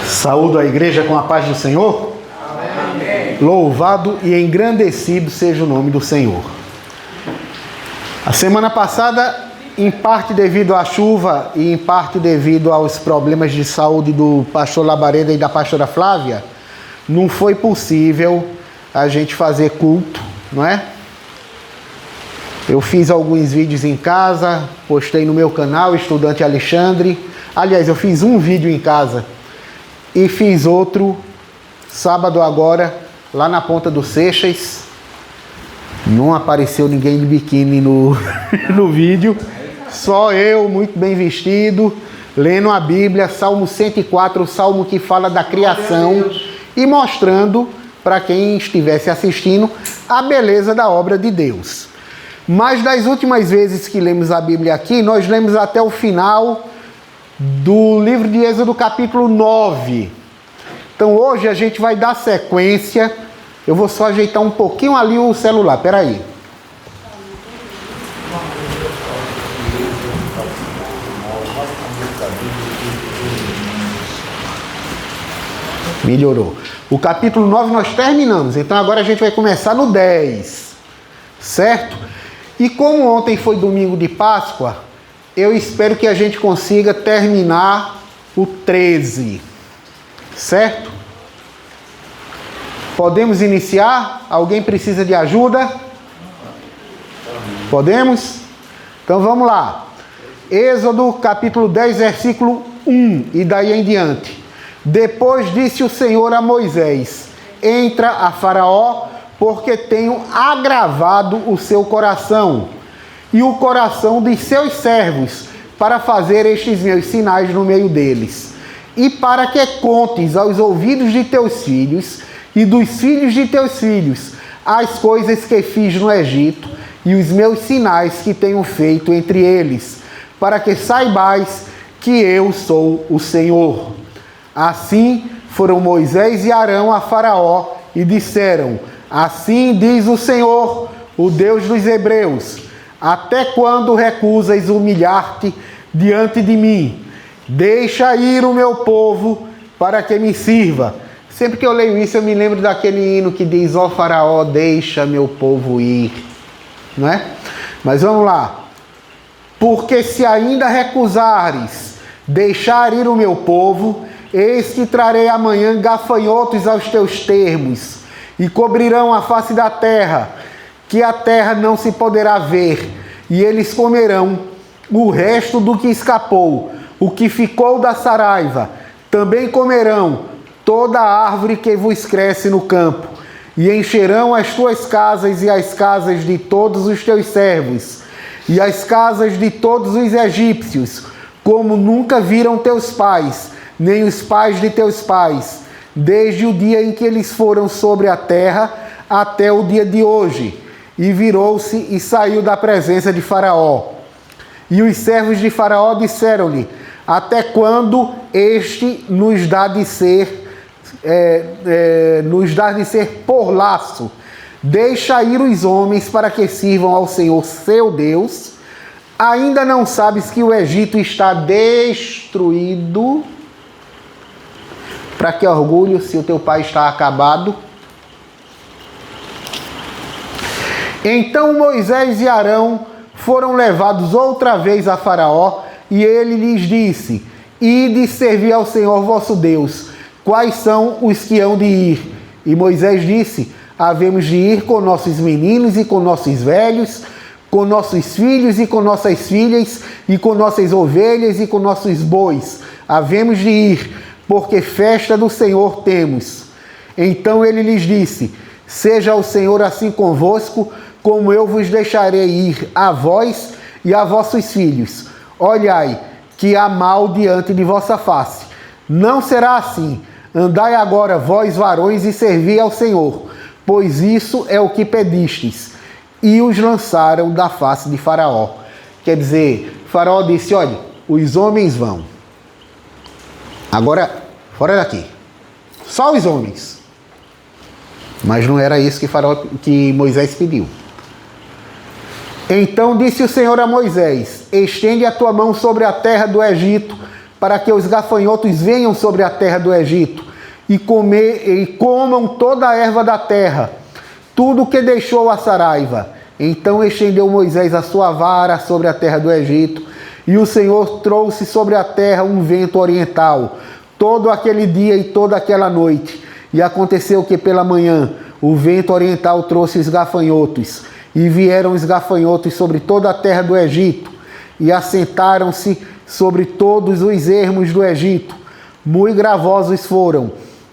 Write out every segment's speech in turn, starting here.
Saúdo a igreja com a paz do Senhor. Amém. Louvado e engrandecido seja o nome do Senhor. A semana passada, em parte devido à chuva e em parte devido aos problemas de saúde do pastor Labareda e da pastora Flávia, não foi possível a gente fazer culto, não é? Eu fiz alguns vídeos em casa, postei no meu canal, Estudante Alexandre. Aliás, eu fiz um vídeo em casa e fiz outro sábado agora, lá na Ponta do Seixas. Não apareceu ninguém de biquíni no vídeo. Só eu, muito bem vestido, lendo a Bíblia, Salmo 104, o salmo que fala da criação, e mostrando para quem estivesse assistindo a beleza da obra de Deus. Mas das últimas vezes que lemos a Bíblia aqui, nós lemos até o final do livro de Êxodo, capítulo 9. Então hoje a gente vai dar sequência. Eu vou só ajeitar um pouquinho ali o celular, peraí. Melhorou. O capítulo 9 nós terminamos, então agora a gente vai começar no 10, certo? E como ontem foi domingo de Páscoa, eu espero que a gente consiga terminar o 13, certo? Podemos iniciar? Alguém precisa de ajuda? Podemos? Então vamos lá. Êxodo capítulo 10, versículo 1 e daí em diante. Depois disse o Senhor a Moisés: entra a Faraó, porque tenho agravado o seu coração e o coração de seus servos, para fazer estes meus sinais no meio deles, e para que contes aos ouvidos de teus filhos e dos filhos de teus filhos as coisas que fiz no Egito e os meus sinais que tenho feito entre eles, para que saibais que eu sou o Senhor. Assim foram Moisés e Arão a Faraó e disseram: assim diz o Senhor, o Deus dos Hebreus: até quando recusas humilhar-te diante de mim? Deixa ir o meu povo para que me sirva. Sempre que eu leio isso, eu me lembro daquele hino que diz: ó Faraó, deixa meu povo ir. Não é? Mas vamos lá. Porque se ainda recusares deixar ir o meu povo, eis que trarei amanhã gafanhotos aos teus termos, e cobrirão a face da terra, que a terra não se poderá ver, e eles comerão o resto do que escapou, o que ficou da saraiva. Também comerão toda a árvore que vos cresce no campo, e encherão as tuas casas e as casas de todos os teus servos, e as casas de todos os egípcios, como nunca viram teus pais, nem os pais de teus pais, desde o dia em que eles foram sobre a terra até o dia de hoje. E virou-se e saiu da presença de Faraó. E os servos de Faraó disseram-lhe: até quando este nos dá de ser por laço? Deixa ir os homens para que sirvam ao Senhor seu Deus. Ainda não sabes que o Egito está destruído? Para que orgulho, se o teu pai está acabado? Então Moisés e Arão foram levados outra vez a Faraó, e ele lhes disse: ide servir ao Senhor vosso Deus. Quais são os que hão de ir? E Moisés disse: havemos de ir com nossos meninos e com nossos velhos, com nossos filhos e com nossas filhas, e com nossas ovelhas e com nossos bois. Havemos de ir, porque festa do Senhor temos. Então ele lhes disse: seja o Senhor assim convosco, como eu vos deixarei ir a vós e a vossos filhos. Olhai, que há mal diante de vossa face. Não será assim. Andai agora, vós varões, e servi ao Senhor, pois isso é o que pedistes. E os lançaram da face de Faraó. Quer dizer, Faraó disse: olha, os homens vão. Agora, fora daqui. Só os homens. Mas não era isso que Moisés pediu. Então disse o Senhor a Moisés: estende a tua mão sobre a terra do Egito, para que os gafanhotos venham sobre a terra do Egito e comam toda a erva da terra, tudo o que deixou a saraiva. Então estendeu Moisés a sua vara sobre a terra do Egito, e o Senhor trouxe sobre a terra um vento oriental, todo aquele dia e toda aquela noite. E aconteceu que pela manhã o vento oriental trouxe os gafanhotos, e vieram os gafanhotos sobre toda a terra do Egito, e assentaram-se sobre todos os ermos do Egito. Muito gravosos foram.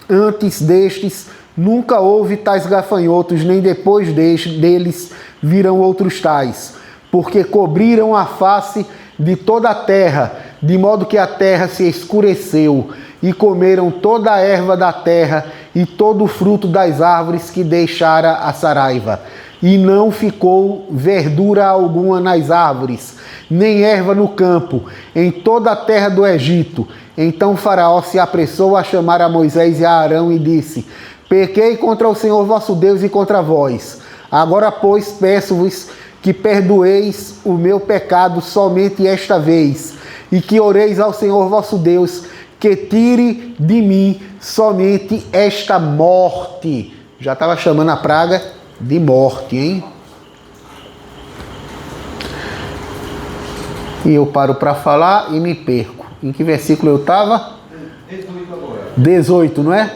Antes destes, nunca houve tais gafanhotos, nem depois deles virão outros tais, porque cobriram a face de toda a terra, de modo que a terra se escureceu, e comeram toda a erva da terra e todo o fruto das árvores que deixara a saraiva. E não ficou verdura alguma nas árvores, nem erva no campo, em toda a terra do Egito. Então Faraó se apressou a chamar a Moisés e a Arão e disse: pequei contra o Senhor vosso Deus e contra vós. Agora, pois, peço-vos que perdoeis o meu pecado somente esta vez, e que oreis ao Senhor vosso Deus, que tire de mim somente esta morte. Já estava chamando a praga de morte, hein? E eu paro para falar e me perco. Em que versículo eu estava? 18 agora. 18, não é?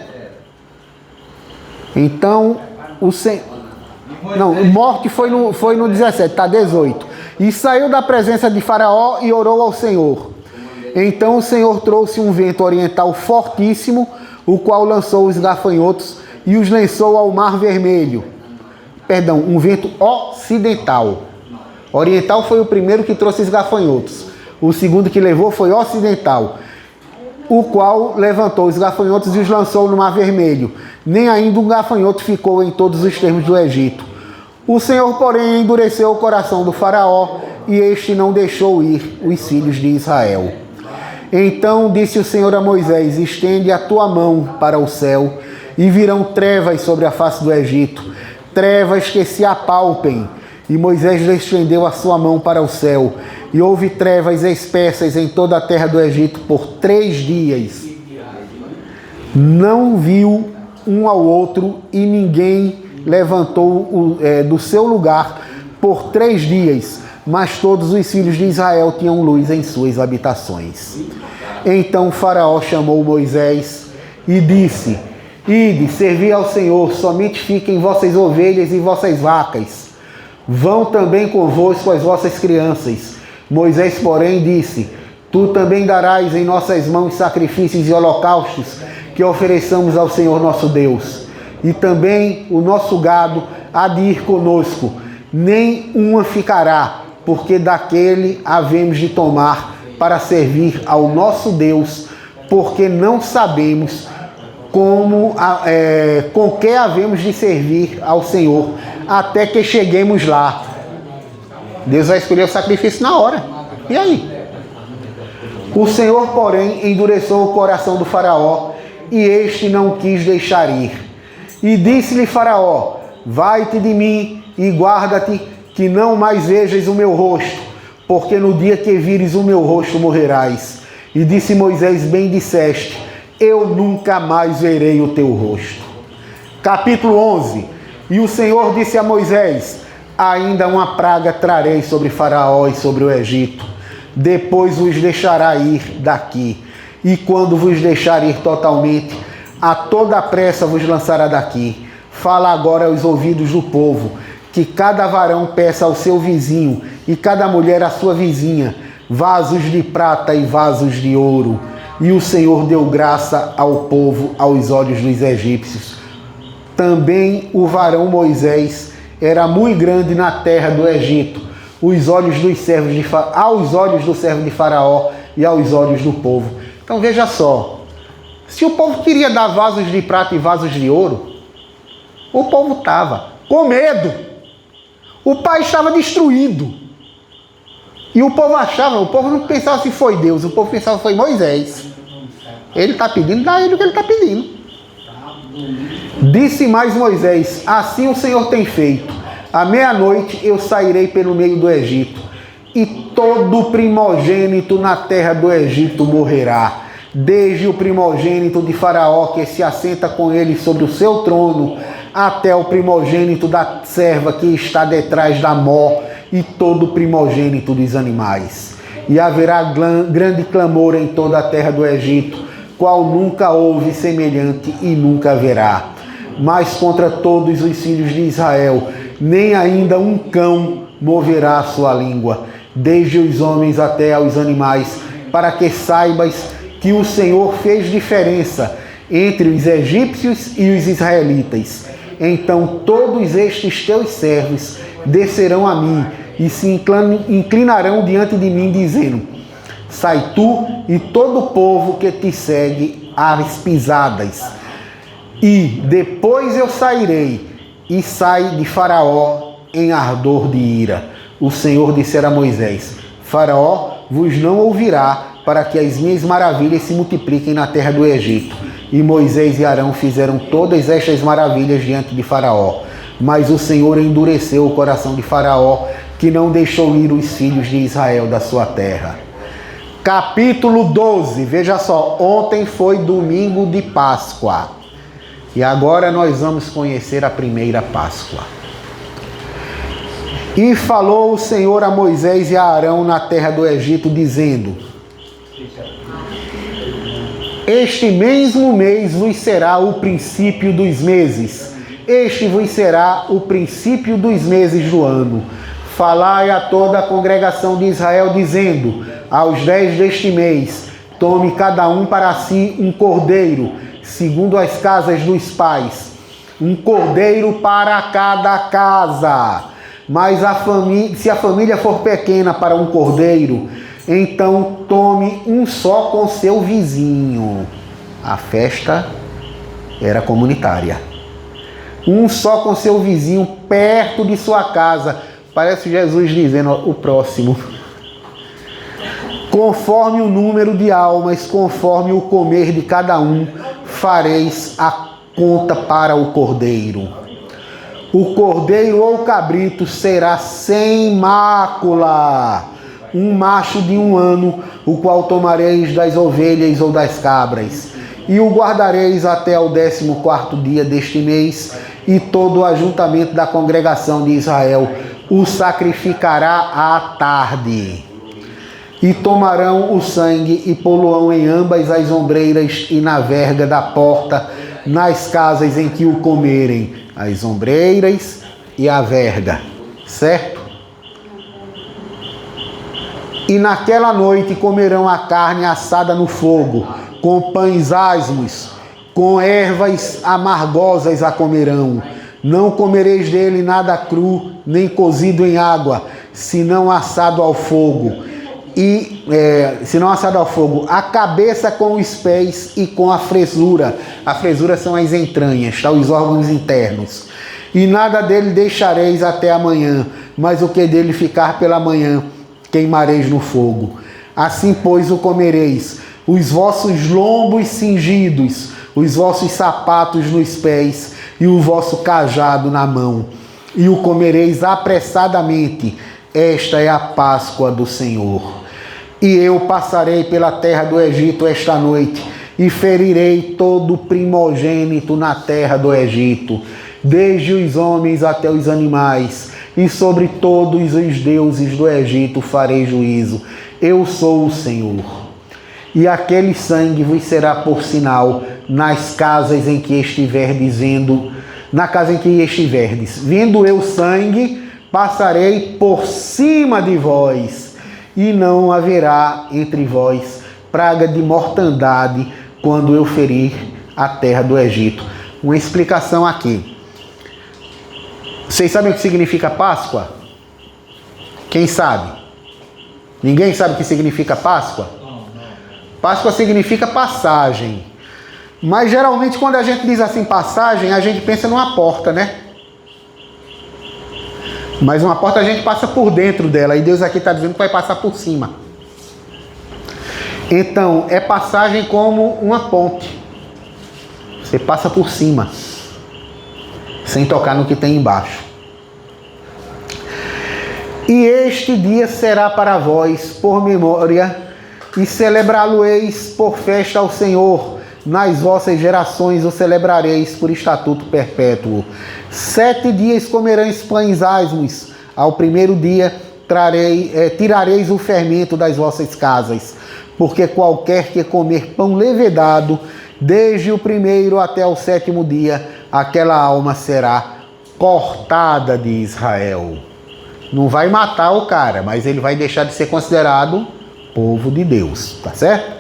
Então, o Senhor... Não, morte foi no 17, tá 18. E saiu da presença de Faraó e orou ao Senhor. Então o Senhor trouxe um vento oriental fortíssimo, o qual lançou os gafanhotos e os lançou ao Mar Vermelho. Perdão, um vento ocidental. Oriental foi o primeiro que trouxe os gafanhotos. O segundo que levou foi ocidental, o qual levantou os gafanhotos e os lançou no Mar Vermelho. Nem ainda um gafanhoto ficou em todos os termos do Egito. O Senhor, porém, endureceu o coração do Faraó, e este não deixou ir os filhos de Israel. Então disse o Senhor a Moisés: estende a tua mão para o céu, e virão trevas sobre a face do Egito, trevas que se apalpem. E Moisés estendeu a sua mão para o céu, e houve trevas espessas em toda a terra do Egito por 3 dias. Não viu um ao outro, e ninguém levantou do seu lugar por 3 dias, mas todos os filhos de Israel tinham luz em suas habitações. Então Faraó chamou Moisés e disse: ide, servi ao Senhor, somente fiquem vossas ovelhas e vossas vacas. Vão também convosco as vossas crianças. Moisés, porém, disse: tu também darás em nossas mãos sacrifícios e holocaustos que ofereçamos ao Senhor nosso Deus. E também o nosso gado há de ir conosco, nem uma ficará, porque daquele havemos de tomar para servir ao nosso Deus, porque não sabemos com que havemos de servir ao Senhor, até que cheguemos lá. Deus vai escolher o sacrifício na hora. E aí? O Senhor, porém, endureceu o coração do Faraó, e este não quis deixar ir. E disse-lhe Faraó: vai-te de mim e guarda-te, que não mais vejas o meu rosto, porque no dia que vires o meu rosto morrerás. E disse Moisés: bem disseste, eu nunca mais verei o teu rosto. Capítulo 11. E o Senhor disse a Moisés: ainda uma praga trarei sobre Faraó e sobre o Egito, depois vos deixará ir daqui, e quando vos deixar ir totalmente, a toda pressa vos lançará daqui. Fala agora aos ouvidos do povo, que cada varão peça ao seu vizinho, e cada mulher à sua vizinha, vasos de prata e vasos de ouro. E o Senhor deu graça ao povo aos olhos dos egípcios. Também o varão Moisés era muito grande na terra do Egito, aos olhos do servo de Faraó e aos olhos do povo. Então veja só, se o povo queria dar vasos de prata e vasos de ouro, o povo estava com medo. O país estava destruído. E o povo não pensava se foi Deus, o povo pensava que foi Moisés. Ele está pedindo, dá ele o que ele está pedindo. Disse mais Moisés: assim o Senhor tem feito. À meia-noite eu sairei pelo meio do Egito, e todo primogênito na terra do Egito morrerá, desde o primogênito de Faraó, que se assenta com ele sobre o seu trono, até o primogênito da serva que está detrás da mó, e todo primogênito dos animais. E haverá grande clamor em toda a terra do Egito, qual nunca houve semelhante e nunca haverá. Mas contra todos os filhos de Israel, nem ainda um cão moverá a sua língua, desde os homens até aos animais, para que saibas que o Senhor fez diferença entre os egípcios e os israelitas. Então todos estes teus servos descerão a mim e se inclinarão diante de mim, dizendo: sai tu e todo o povo que te segue às pisadas. E depois eu sairei, e sai de Faraó em ardor de ira. O Senhor dissera a Moisés: Faraó vos não ouvirá, para que as minhas maravilhas se multipliquem na terra do Egito. E Moisés e Arão fizeram todas estas maravilhas diante de Faraó. Mas o Senhor endureceu o coração de Faraó, que não deixou ir os filhos de Israel da sua terra. Capítulo 12. Veja só, ontem foi domingo de Páscoa. E agora nós vamos conhecer a primeira Páscoa. E falou o Senhor a Moisés e a Arão na terra do Egito, dizendo: este mesmo mês vos será o princípio dos meses. Este vos será o princípio dos meses do ano. Falai a toda a congregação de Israel, dizendo: aos 10 deste mês, tome cada um para si um cordeiro, segundo as casas dos pais, um cordeiro para cada casa. Mas se a família for pequena para um cordeiro, então tome um só com seu vizinho. A festa era comunitária. Um só com seu vizinho perto de sua casa. Parece Jesus dizendo: o próximo. Conforme o número de almas, conforme o comer de cada um, fareis a conta para o cordeiro. O cordeiro ou cabrito será sem mácula, um macho de 1 ano, o qual tomareis das ovelhas ou das cabras, e o guardareis até o 14º dia deste mês, e todo o ajuntamento da congregação de Israel o sacrificará à tarde. E tomarão o sangue e pô-lo-ão em ambas as ombreiras e na verga da porta, nas casas em que o comerem, as ombreiras e a verga, certo? E naquela noite comerão a carne assada no fogo, com pães asmos, com ervas amargosas a comerão. Não comereis dele nada cru, nem cozido em água, senão assado ao fogo. A cabeça com os pés e com a fresura. A fresura são as entranhas, tá? Os órgãos internos. E nada dele deixareis até amanhã, mas o que dele ficar pela manhã, queimareis no fogo. Assim, pois, o comereis, os vossos lombos cingidos, os vossos sapatos nos pés e o vosso cajado na mão. E o comereis apressadamente. Esta é a Páscoa do Senhor. E eu passarei pela terra do Egito esta noite, e ferirei todo primogênito na terra do Egito, desde os homens até os animais, e sobre todos os deuses do Egito farei juízo. Eu sou o Senhor. E aquele sangue vos será por sinal nas casas em que estiverdes na casa em que estiverdes. Vendo eu sangue, passarei por cima de vós, e não haverá entre vós praga de mortandade quando eu ferir a terra do Egito. Uma explicação aqui. Vocês sabem o que significa Páscoa? Quem sabe? Ninguém sabe o que significa Páscoa? Páscoa significa passagem. Mas geralmente quando a gente diz assim passagem, a gente pensa numa porta, né? Mas uma porta a gente passa por dentro dela, e Deus aqui está dizendo que vai passar por cima. Então, é passagem como uma ponte. Você passa por cima, sem tocar no que tem embaixo. E este dia será para vós por memória, e celebrá-lo-eis por festa ao Senhor. Nas vossas gerações o celebrareis por estatuto perpétuo. 7 dias comereis pães asmos. Ao primeiro dia tirareis o fermento das vossas casas, porque qualquer que comer pão levedado, desde o primeiro até o 7º dia, aquela alma será cortada de Israel. Não vai matar o cara, mas ele vai deixar de ser considerado povo de Deus, tá certo?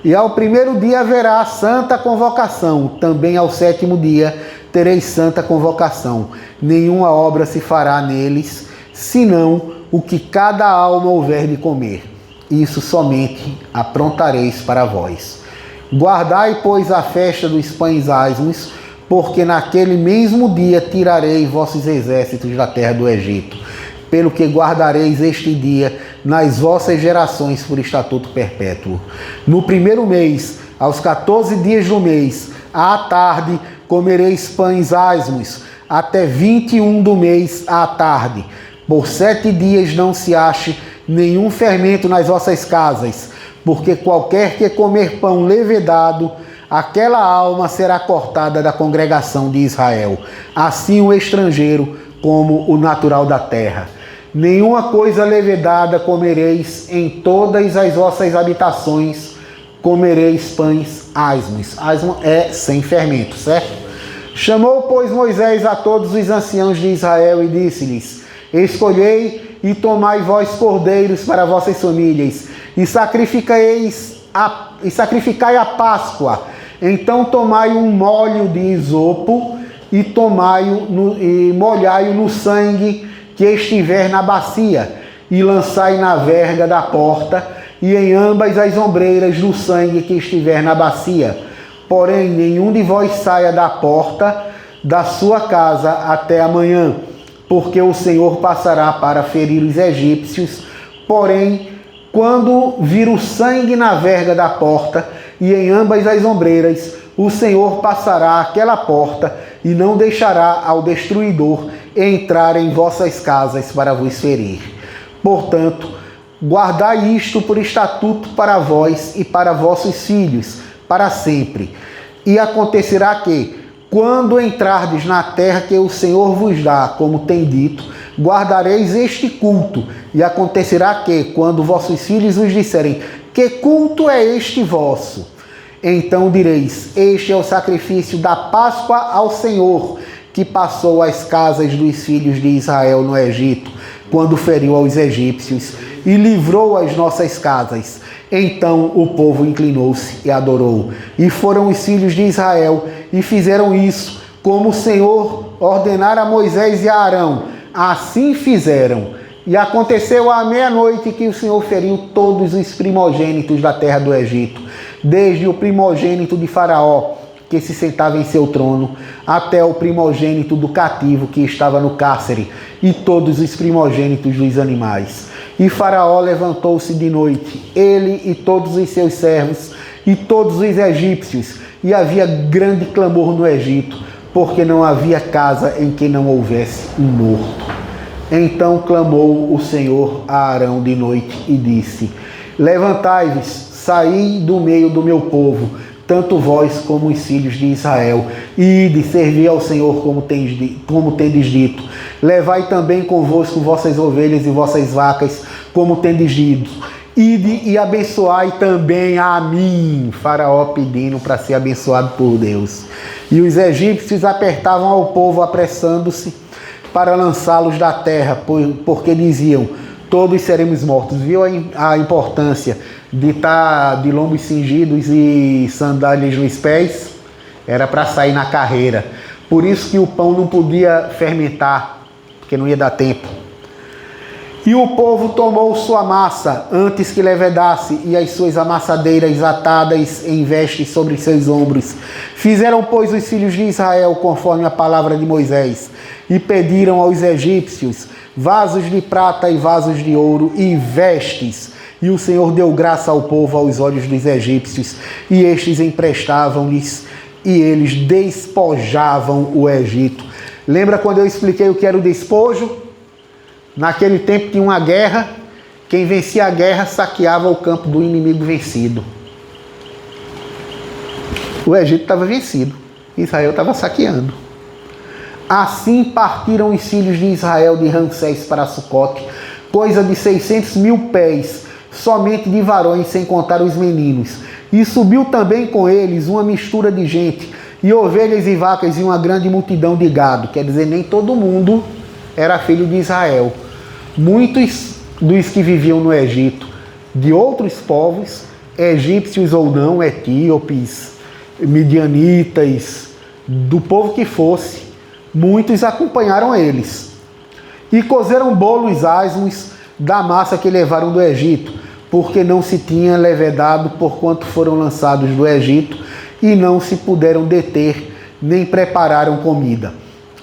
E ao primeiro dia haverá santa convocação, também ao 7º dia tereis santa convocação. Nenhuma obra se fará neles, senão o que cada alma houver de comer. Isso somente aprontareis para vós. Guardai, pois, a festa dos pães asmos, porque naquele mesmo dia tirarei vossos exércitos da terra do Egito. Pelo que guardareis este dia nas vossas gerações por estatuto perpétuo. No primeiro mês, aos 14 dias do mês, à tarde, comereis pães asmos, até 21 do mês à tarde. Por 7 dias não se ache nenhum fermento nas vossas casas, porque qualquer que comer pão levedado, aquela alma será cortada da congregação de Israel, assim o estrangeiro como o natural da terra. Nenhuma coisa levedada comereis em todas as vossas habitações, comereis pães asmos. Asmo é sem fermento, certo? Chamou, pois, Moisés a todos os anciãos de Israel e disse-lhes: escolhei e tomai vós cordeiros para vossas famílias, e sacrificai a Páscoa. Então tomai um molho de isopo e molhai-o no sangue que estiver na bacia, e lançai na verga da porta, e em ambas as ombreiras do sangue que estiver na bacia. Porém, nenhum de vós saia da porta da sua casa até amanhã, porque o Senhor passará para ferir os egípcios. Porém, quando vir o sangue na verga da porta e em ambas as ombreiras, o Senhor passará aquela porta e não deixará ao destruidor entrar em vossas casas para vos ferir. Portanto, guardai isto por estatuto para vós e para vossos filhos, para sempre. E acontecerá que, quando entrardes na terra que o Senhor vos dá, como tem dito, guardareis este culto. E acontecerá que, quando vossos filhos vos disserem: que culto é este vosso? Então direis: este é o sacrifício da Páscoa ao Senhor, que passou às casas dos filhos de Israel no Egito, quando feriu aos egípcios e livrou as nossas casas. Então o povo inclinou-se e adorou. E foram os filhos de Israel e fizeram isso, como o Senhor ordenara a Moisés e a Arão. Assim fizeram. E aconteceu à meia-noite que o Senhor feriu todos os primogênitos da terra do Egito, desde o primogênito de Faraó, que se sentava em seu trono, até o primogênito do cativo que estava no cárcere, e todos os primogênitos dos animais. E Faraó levantou-se de noite, ele e todos os seus servos, e todos os egípcios, e havia grande clamor no Egito, porque não havia casa em que não houvesse um morto. Então clamou o Senhor a Arão de noite e disse: levantai-vos, saí do meio do meu povo, tanto vós como os filhos de Israel, e de servir ao Senhor como tendes dito. Levai também convosco vossas ovelhas e vossas vacas, como tendes dito. Ide e abençoai também a mim. Faraó pedindo para ser abençoado por Deus. E os egípcios apertavam ao povo, apressando-se para lançá-los da terra, porque diziam: todos seremos mortos. Viu a importância de estar de lombos cingidos e sandálias nos pés? Era para sair na carreira. Por isso que o pão não podia fermentar, porque não ia dar tempo. E o povo tomou sua massa antes que levedasse, e as suas amassadeiras atadas em vestes sobre seus ombros. Fizeram, pois, os filhos de Israel conforme a palavra de Moisés, e pediram aos egípcios vasos de prata e vasos de ouro e vestes. E o Senhor deu graça ao povo aos olhos dos egípcios, e estes emprestavam-lhes, e eles despojavam o Egito. Lembra quando eu expliquei o que era o despojo? Naquele tempo tinha uma guerra, quem vencia a guerra saqueava o campo do inimigo vencido. O Egito estava vencido, Israel estava saqueando. Assim partiram os filhos de Israel de Ramsés para Sucote, coisa de 600 mil pés, somente de varões, sem contar os meninos. E subiu também com eles uma mistura de gente, e ovelhas e vacas, e uma grande multidão de gado. Quer dizer, nem todo mundo era filho de Israel. Muitos dos que viviam no Egito, de outros povos, egípcios ou não, etíopes, midianitas, do povo que fosse, muitos acompanharam eles. E cozeram bolos asmos da massa que levaram do Egito, porque não se tinha levedado, porquanto foram lançados do Egito, e não se puderam deter, nem prepararam comida.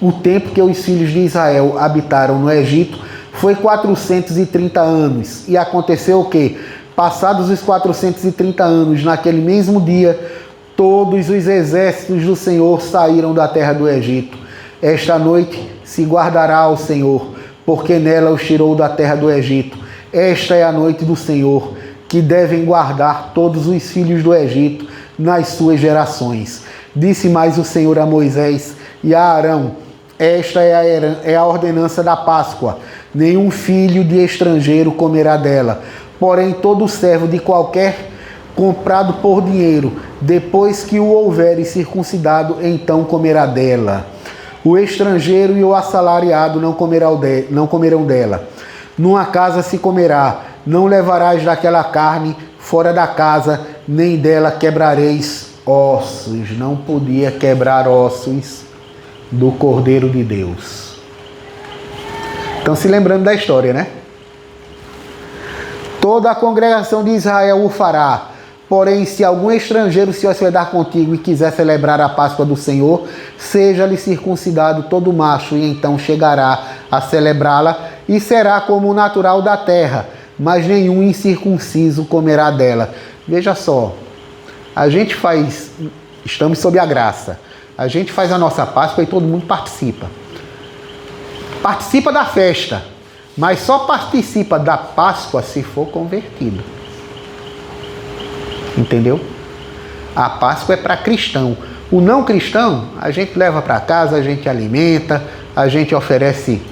O tempo que os filhos de Israel habitaram no Egito foi 430 anos. E aconteceu o quê? Passados os 430 anos, naquele mesmo dia, todos os exércitos do Senhor saíram da terra do Egito. Esta noite se guardará ao Senhor, porque nela os tirou da terra do Egito. Esta é a noite do Senhor, que devem guardar todos os filhos do Egito nas suas gerações. Disse mais o Senhor a Moisés e a Arão: esta é a ordenança da Páscoa. Nenhum filho de estrangeiro comerá dela. Porém, todo servo de qualquer comprado por dinheiro, depois que o houveres circuncidado, então comerá dela. O estrangeiro e o assalariado não comerão dela. Numa casa se comerá, não levarás daquela carne fora da casa, nem dela quebrareis ossos. Não podia quebrar ossos do Cordeiro de Deus. Estão se lembrando da história, né? Toda a congregação de Israel o fará. Porém, se algum estrangeiro se hospedar contigo e quiser celebrar a Páscoa do Senhor, seja-lhe circuncidado todo macho, e então chegará a celebrá-la, e será como o natural da terra, mas nenhum incircunciso comerá dela. Veja só, estamos sob a graça, a gente faz a nossa Páscoa e todo mundo participa. Participa da festa, mas só participa da Páscoa se for convertido. Entendeu? A Páscoa é para cristão. O não cristão, a gente leva para casa, a gente alimenta, a gente oferece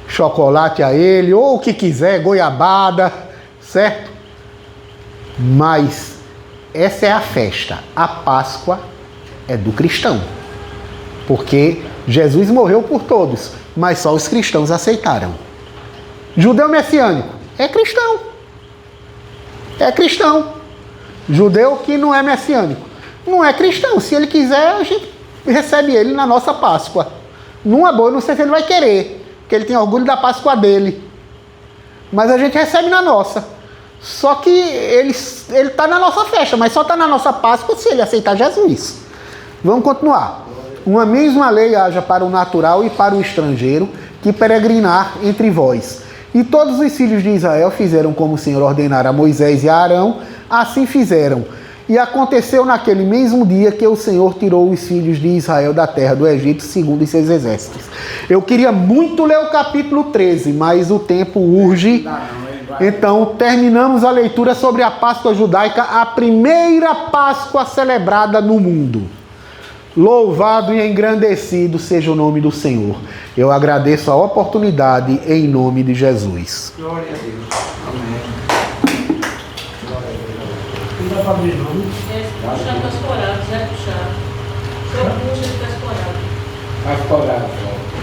chocolate a ele, ou o que quiser, goiabada, certo? Mas essa é a festa. A Páscoa é do cristão. Porque Jesus morreu por todos, mas só os cristãos aceitaram. Judeu messiânico é cristão. É cristão. Judeu que não é messiânico não é cristão. Se ele quiser, a gente recebe ele na nossa Páscoa. Numa boa, não sei se ele vai querer, porque ele tem orgulho da Páscoa dele. Mas a gente recebe na nossa. Só que ele está na nossa festa, mas só está na nossa Páscoa se ele aceitar Jesus. Vamos continuar. Uma mesma lei haja para o natural e para o estrangeiro que peregrinar entre vós. E todos os filhos de Israel fizeram como o Senhor ordenara a Moisés e a Arão, assim fizeram. E aconteceu naquele mesmo dia que o Senhor tirou os filhos de Israel da terra do Egito, segundo os seus exércitos. Eu queria muito ler o capítulo 13, mas o tempo urge. Então, terminamos a leitura sobre a Páscoa judaica, a primeira Páscoa celebrada no mundo. Louvado e engrandecido seja o nome do Senhor. Eu agradeço a oportunidade em nome de Jesus. Glória a Deus. Amém. Não dá para abrir, não? Puxar para as coradas, né? Puxar. Só puxa e fica as coradas. As coradas.